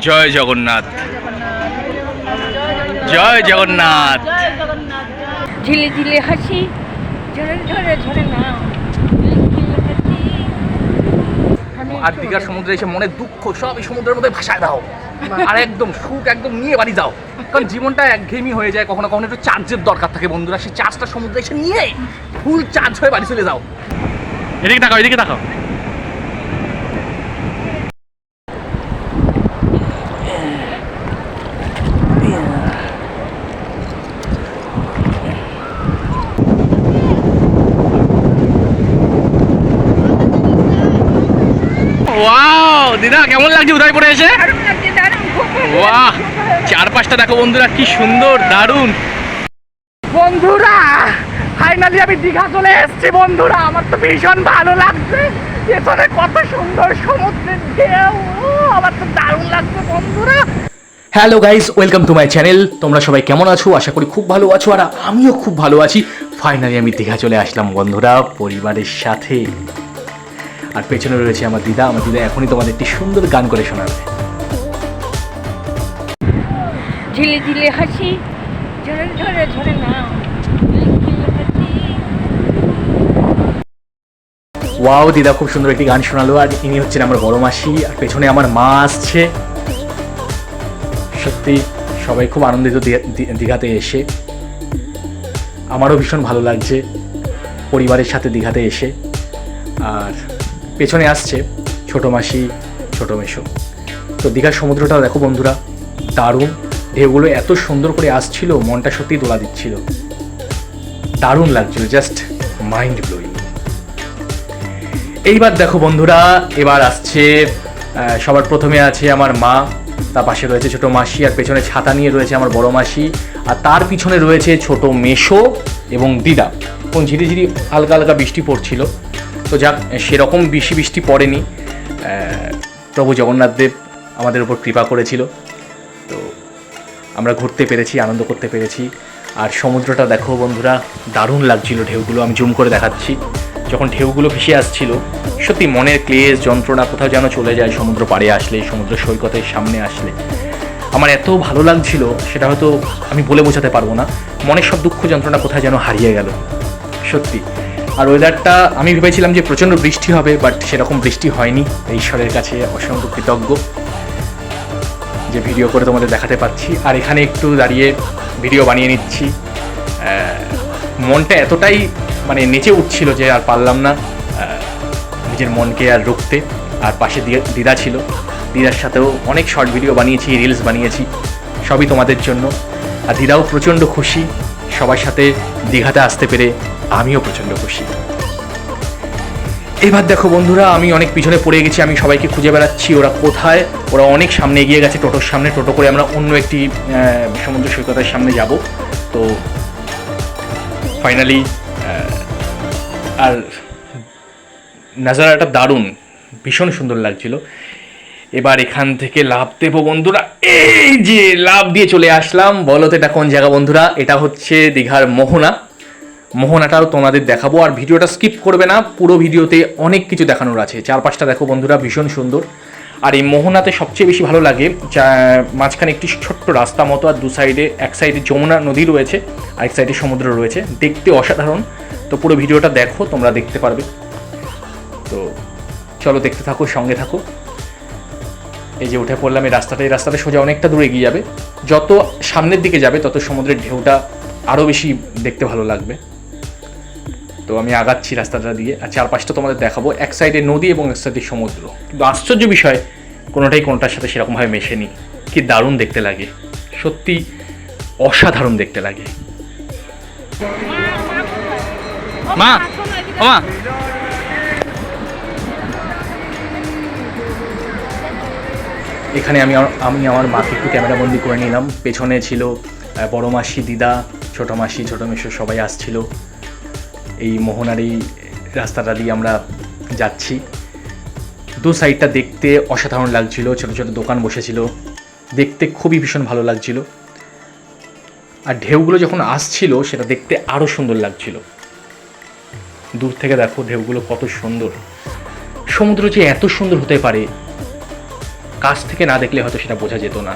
জয় জগন্নাথ, জয় জগন্নাথ। ঝিলে ঝিলে হাসি, ঝরে ঝরে ঝরে না। আর দীঘার সমুদ্রে এসে মনের দুঃখ সব এই সমুদ্রের মধ্যে ভাসায় দাও, আর একদম সুখ একদম নিয়ে বাড়ি যাও। কারণ জীবনটা একঘেয়েমি হয়ে যায়, কখনো কখনো একটু চার্জের দরকার থাকে বন্ধুরা। সেই চার্জটা সমুদ্রে এসে নিয়ে ফুল চার্জ হয়ে বাড়ি চলে যাও। এদিকে তাকাও, এদিকে তাকাও। ওয়াও দিদা, কেমন লাগছে উদয়পুরে এসে? বাহ, চারপাশটা দেখো বন্ধুরা, কি সুন্দর, দারুণ। বন্ধুরা ফাইনালি আমি দীঘা চলে এসেছি বন্ধুরা। আমার তো ভীষণ ভালো লাগছে, এখানে কত সুন্দর সমুদ্রের ঢেউ, আমার তো দারুণ লাগছে বন্ধুরা। Hello guys, welcome to my channel. তোমরা সবাই কেমন আছো? আশা করি খুব ভালো আছো, আর আমিও খুব ভালো আছি। ফাইনালি আমি দীঘা চলে আসলাম বন্ধুরা পরিবারের সাথে। আর পেছনে রয়েছে আমার দিদা। আমার দিদা এখনই তোমাদের একটি সুন্দর গান করে শোনাবে। ঝিলে ঝিলে হাসি, ঝরে ঝরে ঝরে না। ওয়াও, দিদা খুব সুন্দর একটি গান শোনালো। আর ইনি হচ্ছেন আমার বড় মাসি, আর পেছনে আমার মা আসছে। সত্যি সবাই খুব আনন্দিত দীঘাতে এসে। আমারও ভীষণ ভালো লাগছে পরিবারের সাথে দীঘাতে এসে। আর পেছনে আসছে ছোটো মাসি, ছোটো মেশো। তো দীঘার সমুদ্রটা দেখো বন্ধুরা, দারুণ। ঢেউগুলো এত সুন্দর করে আসছিল, মনটা সত্যি দোলা দিচ্ছিল, দারুণ লাগছিল, জাস্ট মাইন্ড ব্লোয়িং। এইবার দেখো বন্ধুরা, এবার আসছে সবার প্রথমে আছে আমার মা, তার পাশে রয়েছে ছোটো মাসি, আর পেছনে ছাতা নিয়ে রয়েছে আমার বড় মাসি, আর তার পিছনে রয়েছে ছোটো মেশো এবং দিদা। এবং ঝিরিঝিরি হালকা হালকা বৃষ্টি পড়ছিল। তো যাক, সেরকম বেশি বৃষ্টি পড়েনি। প্রভু জগন্নাথ দেব আমাদের উপর কৃপা করেছিল, তো আমরা ঘুরতে পেরেছি, আনন্দ করতে পেরেছি। আর সমুদ্রটা দেখো বন্ধুরা, দারুণ লাগছিল। ঢেউগুলো আমি জুম করে দেখাচ্ছি। যখন ঢেউগুলো ভেসে আসছিল, সত্যি মনের ক্লেশ যন্ত্রণা কোথাও যেন চলে যায় সমুদ্র পাড়ে আসলে, সমুদ্র সৈকতের সামনে আসলে। আমার এত ভালো লাগছিল, সেটা হয়তো আমি বলে বোঝাতে পারবো না। মনের সব দুঃখ যন্ত্রণা কোথায় যেন হারিয়ে গেল সত্যি। আর ওয়েদারটা আমি ভেবেছিলাম যে প্রচণ্ড বৃষ্টি হবে, বাট সেরকম বৃষ্টি হয়নি। ঈশ্বরের কাছে অসংখ্য কৃতজ্ঞ যে ভিডিও করে তোমাদের দেখাতে পাচ্ছি। আর এখানে একটু দাঁড়িয়ে ভিডিও বানিয়ে নিচ্ছি। মনটা এতটাই মানে নেচে উঠছিল যে আর পারলাম না নিজের মনকে আর রুখতে। আর পাশে দিদা ছিল, দিদার সাথেও অনেক শর্ট ভিডিও বানিয়েছি, রিলস বানিয়েছি, সবই তোমাদের জন্য। আর দিদাও প্রচণ্ড খুশি সবার সাথে দীঘাতে আসতে পেরে, আমিও প্রচণ্ড খুশি। এবার দেখো বন্ধুরা, আমি অনেক পিছনে পড়ে গেছি, আমি সবাইকে খুঁজে বেড়াচ্ছি ওরা কোথায়। ওরা অনেক সামনে এগিয়ে গেছে, টোটোর সামনে। টোটো করে আমরা অন্য একটি সমুদ্র সৈকতের সামনে যাব। তো ফাইনালি আর নাজারাটা দারুণ, ভীষণ সুন্দর লাগছিল। এবার এখান থেকে লাফ দেবো বন্ধুরা। এই যে লাফ দিয়ে চলে আসলাম। বলো তো এটা কোন জায়গা বন্ধুরা? এটা হচ্ছে দীঘার মোহনা। মোহনাটাও তোমাদের দেখাবো, আর ভিডিওটা স্কিপ করবে না, পুরো ভিডিওতে অনেক কিছু দেখানোর আছে। চারপাশটা দেখো বন্ধুরা, ভীষণ সুন্দর। আর এই মোহনাতে সবচেয়ে বেশি ভালো লাগে, মাঝখানে একটি ছোট্ট রাস্তা মতো, আর দু সাইডে, এক সাইডে যমুনা নদী রয়েছে, আরেক সাইডে সমুদ্র রয়েছে, দেখতে অসাধারণ। তো পুরো ভিডিওটা দেখো, তোমরা দেখতে পারবে। তো চলো দেখতে থাকো, সঙ্গে থাকো। এই যে উঠে পড়লাম এই রাস্তাটা সোজা অনেকটা দূরে এগিয়ে যাবে। যত সামনের দিকে যাবে তত সমুদ্রের ঢেউটা আরও বেশি দেখতে ভালো লাগবে। তো আমি আগাচ্ছি রাস্তাটা দিয়ে, আর চারপাশটা তোমাদের দেখাবো। এক সাইডে নদী এবং এক সাইডে সমুদ্র, কিন্তু আশ্চর্য বিষয় কোনোটাই কোনোটার সাথে সেরকমভাবে মেশেনি। কি দারুণ দেখতে লাগে, সত্যি অসাধারণ দেখতে লাগে। মা, ও মা, এখানে আমি আমার মাকে একটু ক্যামেরাবন্দি করে নিলাম। পেছনে ছিল বড় মাসি, দিদা, ছোটো মাসি, ছোটো মেশো, সবাই আসছিল। এই মোহনার এই রাস্তাটা দিয়ে আমরা যাচ্ছি। দু সাইডটা দেখতে অসাধারণ লাগছিল, ছোটো ছোটো দোকান বসেছিল, দেখতে খুবই ভীষণ ভালো লাগছিল। আর ঢেউগুলো যখন আসছিল সেটা দেখতে আরও সুন্দর লাগছিল। দূর থেকে দেখো ঢেউগুলো কত সুন্দর। সমুদ্র যে এত সুন্দর হতে পারে কাছ থেকে না দেখলে হয়তো সেটা বোঝা যেত না।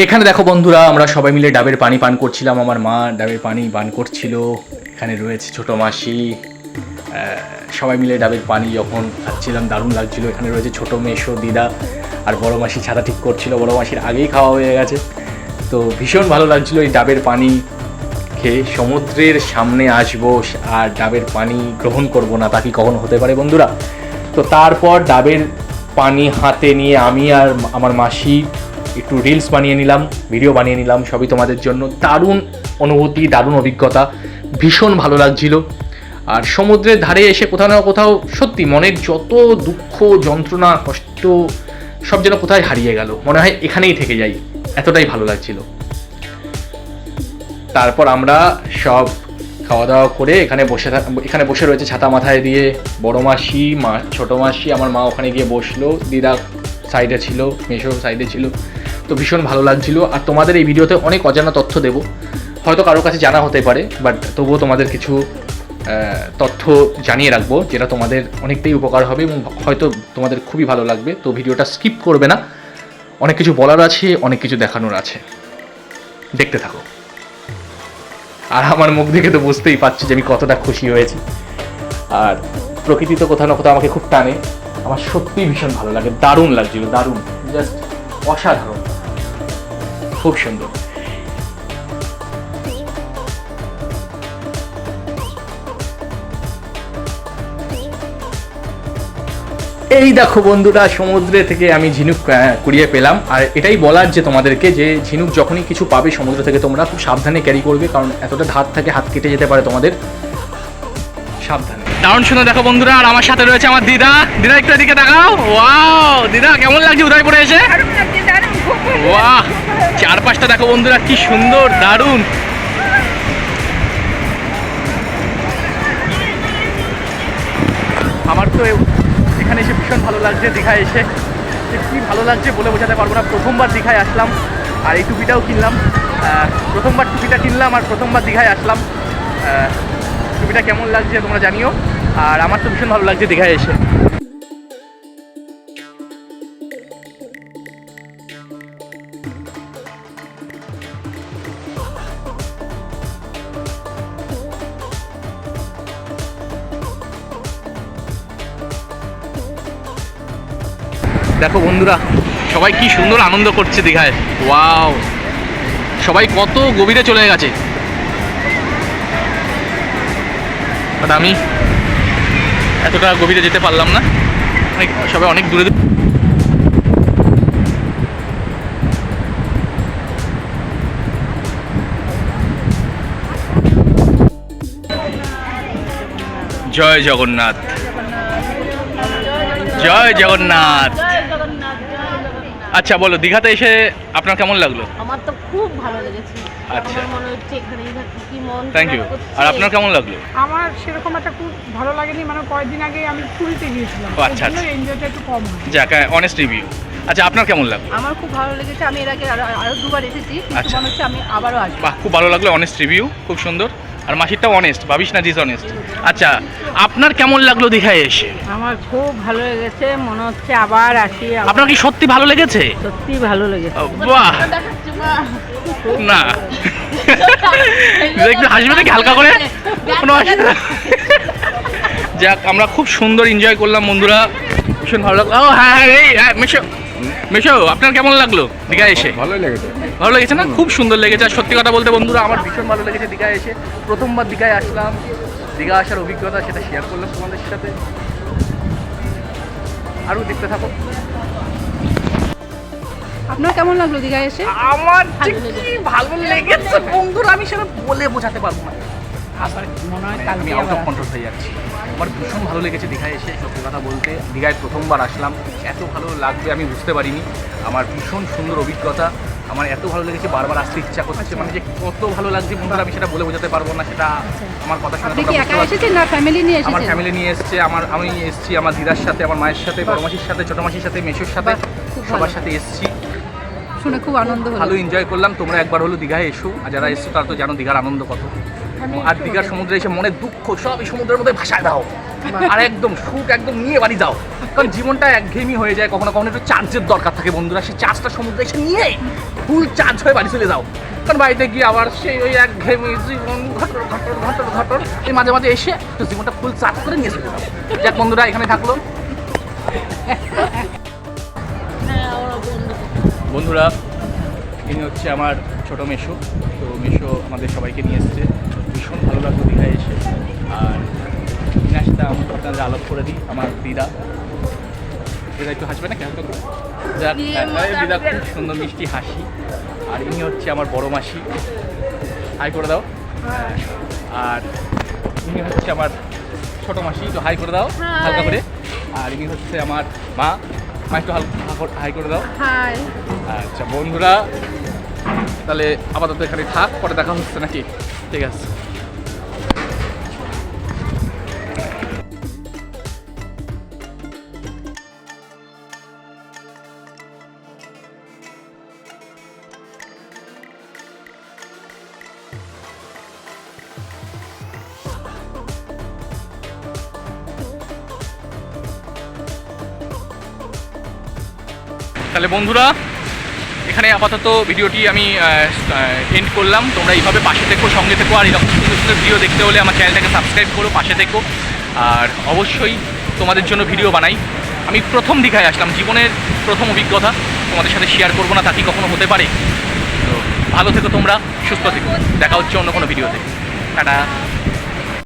এখানে দেখো বন্ধুরা, আমরা সবাই মিলে ডাবের পানি পান করছিলাম। আমার মা ডাবের পানি পান করছিল, এখানে রয়েছে ছোটো মাসি, সবাই মিলে ডাবের পানি যখন খাচ্ছিলাম দারুণ লাগছিল। এখানে রয়েছে ছোটো মেশো, দিদা আর বড় মাসি ছাতা ঠিক করছিল। বড় মাসির আগেই খাওয়া হয়ে গেছে, তো ভীষণ ভালো লাগছিল এই ডাবের পানি খেয়ে। সমুদ্রের সামনে আসবো আর ডাবের পানি গ্রহণ করব না, তা কি কখনো হতে পারে বন্ধুরা? তো তারপর ডাবের পানি হাতে নিয়ে আমি আর আমার মাসি একটু রিলস বানিয়ে নিলাম, ভিডিও বানিয়ে নিলাম, সবই তোমাদের জন্য। দারুণ অনুভূতি, দারুণ অভিজ্ঞতা, ভীষণ ভালো লাগছিল। আর সমুদ্রের ধারে এসে কোথাও না কোথাও সত্যি মনের যত দুঃখ, যন্ত্রণা, কষ্ট সব যেন কোথায় হারিয়ে গেল, মনে হয় এখানেই থেকে যাই, এতটাই ভালো লাগছিল। তারপর আমরা সব খাওয়া দাওয়া করে এখানে বসে রয়েছে ছাতা মাথায় দিয়ে বড় মাসি, ছোটো মাসি, আমার মা ওখানে গিয়ে বসলো, দিদা সাইডে ছিল, মেশো সাইডে ছিল। তো ভীষণ ভালো লাগছিল। আর তোমাদের এই ভিডিওতে অনেক অজানা তথ্য দেব, হয়তো কারোর কাছে জানা হতে পারে, বাট তবুও তোমাদের কিছু তথ্য জানিয়ে রাখবো যেটা তোমাদের অনেকটাই উপকার হবে এবং হয়তো তোমাদের খুবই ভালো লাগবে। তো ভিডিওটা স্কিপ করবে না, অনেক কিছু বলার আছে, অনেক কিছু দেখানোর আছে, দেখতে থাকো। আর আমার মুখ দেখে তো বুঝতেই পারছি যে আমি কতটা খুশি হয়েছি। আর প্রকৃতি তো কোথাও না কোথাও আমাকে খুব টানে, আমার সত্যিই ভীষণ ভালো লাগে, দারুণ লাগছিল, দারুণ, জাস্ট অসাধারণ, খুব সুন্দর। এই দেখো বন্ধুরা, সমুদ্রে থেকে আমি ঝিনুক কুড়িয়ে পেলাম। আর এটাই বলার যে তোমাদেরকে, যে ঝিনুক যখনই কিছু পাবে সমুদ্র থেকে তোমরা খুব সাবধানে ক্যারি করবে, কারণ এতটা ধার থাকে, হাত কেটে যেতে পারে তোমাদের, সাবধানে। দারুণ সুন্দর দেখো বন্ধুরা। আর আমার সাথে রয়েছে আমার দিদা। দিদা একটু এদিকে দেখাও। ওয়াও দিদা, কেমন লাগছে উদয়পুরে এসে? ওয়াহ, চারপাশটা দেখো বন্ধুরা কি সুন্দর, দারুণ। আমার তো এখানে এসে ভীষণ ভালো লাগছে, দীঘায় এসে যে কী ভালো লাগছে বলে বোঝাতে পারবো না। প্রথমবার দীঘায় আসলাম আর এই টুপিটাও কিনলাম, প্রথমবার টুপিটা কিনলাম আর প্রথমবার দীঘায় আসলাম। টুপিটা কেমন লাগছে তোমরা জানিও। আর আমার তো ভীষণ ভালো লাগছে দীঘায় এসে। দেখো বন্ধুরা, সবাই কি সুন্দর আনন্দ করছে দীঘায়। ওয়াও, সবাই কত গভীরে চলে গেছে, বাট আমি এতটা গভীরে যেতে পারলাম না, সবাই অনেক দূরে। জয় জগন্নাথ, জয় জগন্নাথ। আচ্ছা বলো, দীঘাতে এসে আপনার কেমন লাগলো? আমার তো খুব ভালো লেগেছে। আচ্ছা, আমার মনে হচ্ছে এখানেই থাকি, কি মন। Thank you. আর আপনার কেমন লাগলো? আমার সেরকম একটা খুব ভালো লাগেনি, মানে কয়েকদিন আগে আমি পুরীতে গিয়েছিলাম, আচ্ছা আচ্ছা, এনজয়টা একটু কম হয়। যাক, অনেস্ট রিভিউ। আচ্ছা, আপনার কেমন লাগলো? আমার খুব ভালো লেগেছে, আমি এর আগে আরো দুবার এসেছি, কিন্তু আচ্ছা। মনে হচ্ছে আমি আবারও আসবো। বাহ, খুব ভালো লাগলো, অনেস্ট রিভিউ, খুব সুন্দর। আর মাসিরটাও অনেস্ট, ভাবিস না জিস অনেস্ট। আচ্ছা, আপনার কেমন লাগলো দীঘায় এসে? আমার খুব ভালো লেগেছে, মনে হচ্ছে আবার আসি। আপনার কি সত্যি ভালো লেগেছে? সত্যি ভালো লেগেছে। বাহ, না একটু হাসবে নাকি হালকা করে? কোনো অসুবিধা। যাক, আমরা খুব সুন্দর এনজয় করলাম বন্ধুরা, ভীষণ ভালো লাগলো। ও হ্যাঁ, এই মেশো, আপনার কেমন লাগলো দীঘায় এসে? ভালোই লেগেছে। ভালো লেগেছে না? খুব সুন্দর লেগেছে। আর সত্যি কথা বলতে বন্ধুরা আমার ভীষণ ভালো লেগেছে দীঘায় এসে। প্রথমবার দীঘায় আসলাম, দীঘা আসার অভিজ্ঞতা সেটা শেয়ার করলাম তোমাদের সাথে। আরও দেখতে থাকো। আপনার কেমন লাগলো দীঘায় এসে? আমার যে ভালো লেগেছে। কি ভালো লেগেছে বন্ধুরা, আমি সেটা বলে বোঝাতে পারবো না। মনে হয় আমি আউট অফ কন্ট্রোল হয়ে যাচ্ছি। আমার ভীষণ ভালো লেগেছে দীঘায় এসে। সত্যি কথা বলতে দীঘায় প্রথমবার আসলাম, এত ভালো লাগবে আমি বুঝতে পারিনি। আমার ভীষণ সুন্দর অভিজ্ঞতা, আমার এত ভালো লেগেছে, বারবার আসতে ইচ্ছা করছে। মানে যে কত ভালো লাগছে বন্ধুরা আমি সেটা বলে বোঝাতে পারবো না। সেটা আমার কথা শুনে আপনি তোমরা কি বুঝতে একা পারছো। এসেছেন না ফ্যামিলি নিয়ে আমার এসেছেন? ফ্যামিলি নিয়ে এসছে, আমি এসছি আমার দিদার সাথে, আমার মায়ের সাথে, বড় মাসির সাথে, ছোটো মাসির সাথে, মেসোর সাথে, বাহ, খুব ভালো। সবার সাথে এসছি। শুনে খুব আনন্দ হলো। ভালো এনজয় করলাম। তোমরা একবার হলো দীঘায় এসো, আর যারা এসছো তারা তো জানো দীঘার আনন্দ কত। আর দীঘার সমুদ্রে এসে মনের দুঃখ সব এই সমুদ্রের মধ্যে ভাসায় দাও, আর একদম সুখ একদম নিয়ে বাড়ি যাও। কারণ জীবনটা একঘেয়েমি হয়ে যায়, কখনো কখনো একটু চার্জের দরকার থাকে বন্ধুরা। সেই চার্জটা সমুদ্রে এসে নিয়ে ফুল চার্জ হয়ে বাড়ি চলে যাও। কারণ বাড়িতে গিয়ে আবার সেই ওই একঘেয়েমি জীবন ঘটর ঘটর ঘটর ঘটর এই মাঝে মাঝে এসে একটু জীবনটা ফুল চার্জ করে নিয়ে চলে যাও। যাক বন্ধুরা, এখানে থাকলো বন্ধুরা। ইনি হচ্ছে আমার ছোটো মেশো। তো মেশো আমাদের সবাইকে নিয়ে এসছে, ভীষণ ভালো লাগলো দীঘায় এসে। আর ইনার সাথে আপনাদের আলাপ করে দিই, আমার দিদা। দিদা একটু হাসবে না কেন? যাক, দিদা খুব সুন্দর মিষ্টি হাসি। আর ইনি হচ্ছে আমার বড় মাসি, হাই করে দাও। আর ইনি হচ্ছে আমার ছোটো মাসি, তো হাই করে দাও হালকা করে। আর ইনি হচ্ছে আমার মা, মা একটু হালকা হাই করে দাও। হাই। আচ্ছা বন্ধুরা, তাহলে আপাতত এখানে থাক, পরে দেখা হচ্ছে নাকি? ঠিক আছে। তাহলে বন্ধুরা, এখানে আপাতত ভিডিওটি আমি এন্ড করলাম। তোমরা এইভাবে পাশে থেকো, সঙ্গে থেকো। আর এরকম সুন্দর সুন্দর ভিডিও দেখতে হলে আমার চ্যানেলটাকে সাবস্ক্রাইব করো, পাশে থেকো। আর অবশ্যই তোমাদের জন্য ভিডিও বানাই। আমি প্রথম দীঘায় আসলাম, জীবনের প্রথম অভিজ্ঞতা তোমাদের সাথে শেয়ার করবো না তা কি কখনো হতে পারে? তো ভালো থেকো তোমরা, সুস্থ থেকো। দেখা হচ্ছে অন্য কোনো ভিডিওতে। টাটা।